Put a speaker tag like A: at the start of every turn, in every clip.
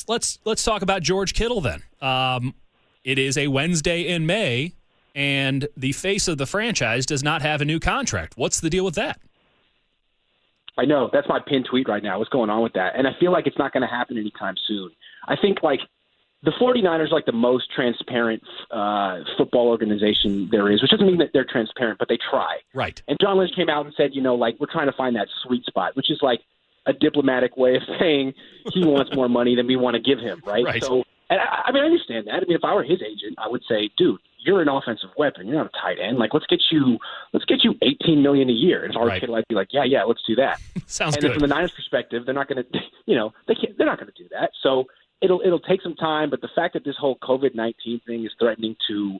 A: let's talk about George Kittle then. It is a Wednesday in May, and the face of the franchise does not have a new contract. What's the deal with that?
B: I know. That's my pinned tweet right now. What's going on with that? And I feel like it's not going to happen anytime soon. I think, the 49ers are the most transparent football organization there is, which doesn't mean that they're transparent, but they try.
A: Right.
B: And John Lynch came out and said, we're trying to find that sweet spot, which is a diplomatic way of saying he wants more money than we want to give him, right?
A: Right.
B: So, and I understand that. I mean, if I were his agent, I would say, dude, you're an offensive weapon. You're not a tight end. Let's get you $18 million a year. And if I were a kid, I'd be like, yeah, let's do that.
A: Sounds
B: good.
A: good.
B: And from the Niners' perspective, they're not going to, they're not going to do that. So it'll take some time. But the fact that this whole COVID-19 thing is threatening to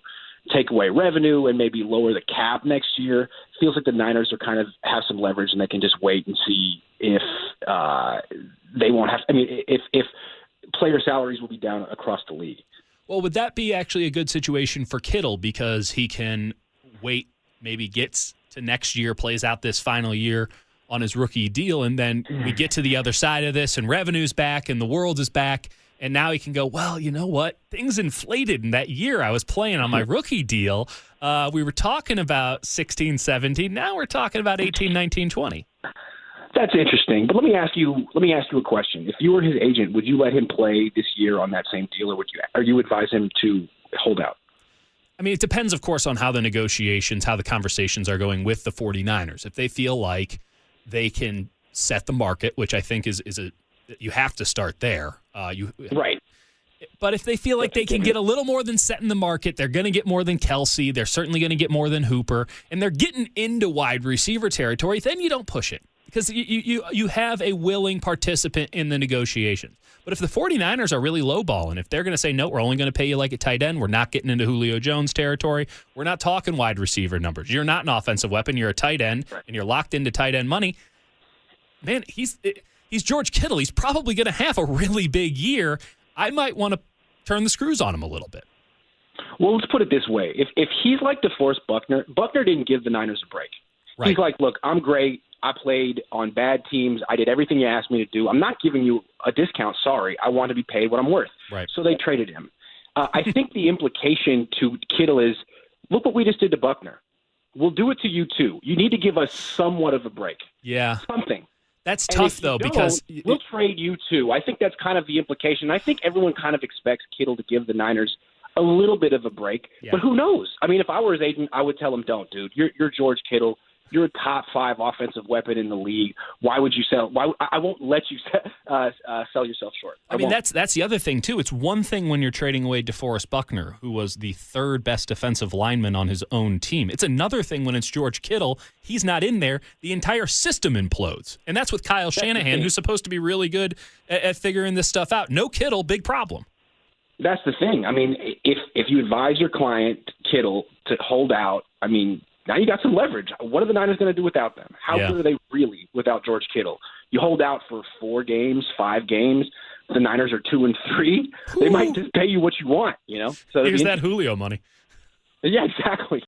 B: take away revenue and maybe lower the cap next year feels like the Niners are kind of have some leverage and they can just wait and see if they won't have. I mean, if player salaries will be down across the league.
A: Well, would that be actually a good situation for Kittle because he can wait, maybe gets to next year, plays out this final year on his rookie deal, and then we get to the other side of this and revenue's back and the world is back, and now he can go, well, you know what? Things inflated in that year I was playing on my rookie deal. We were talking about 16, 17. Now we're talking about 18, 19, 20.
B: That's interesting, but let me ask you a question. If you were his agent, would you let him play this year on that same deal, or you advise him to hold out?
A: I mean, it depends, of course, on how the negotiations, how the conversations are going with the 49ers. If they feel like they can set the market, which I think is you have to start there.
B: Right.
A: But if they feel like they can get a little more than setting the market, they're going to get more than Kelsey. They're certainly going to get more than Hooper, and they're getting into wide receiver territory. Then you don't push it. Because you have a willing participant in the negotiations. But if the 49ers are really lowballing, if they're going to say, no, we're only going to pay you like a tight end, we're not getting into Julio Jones territory, we're not talking wide receiver numbers. You're not an offensive weapon. You're a tight end, and you're locked into tight end money. Man, he's George Kittle. He's probably going to have a really big year. I might want to turn the screws on him a little bit.
B: Well, let's put it this way. If he's like DeForest Buckner didn't give the Niners a break. Right. He's like, look, I'm great. I played on bad teams. I did everything you asked me to do. I'm not giving you a discount. Sorry. I want to be paid what I'm worth.
A: Right.
B: So they traded him. I think the implication to Kittle is, look what we just did to Buckner. We'll do it to you too. You need to give us somewhat of a break.
A: Yeah.
B: Something.
A: That's tough, though, because
B: we'll trade you too. I think that's kind of the implication. I think everyone kind of expects Kittle to give the Niners a little bit of a break. Yeah. But who knows? I mean, if I were his agent, I would tell him, don't, dude. You're George Kittle. You're a top 5 offensive weapon in the league. Why would you sell? I won't let you sell yourself short.
A: I mean, that's the other thing, too. It's one thing when you're trading away DeForest Buckner, who was the 3rd best defensive lineman on his own team. It's another thing when it's George Kittle. He's not in there. The entire system implodes. And that's with Kyle Shanahan, who's supposed to be really good at figuring this stuff out. No Kittle, big problem.
B: That's the thing. I mean, if you advise your client, Kittle, to hold out, I mean, now you got some leverage. What are the Niners going to do without them? How good are they really without George Kittle? You hold out for 4 games, 5 games. The Niners are 2-3. They might just pay you what you want, So
A: here's that Julio money.
B: Yeah, exactly.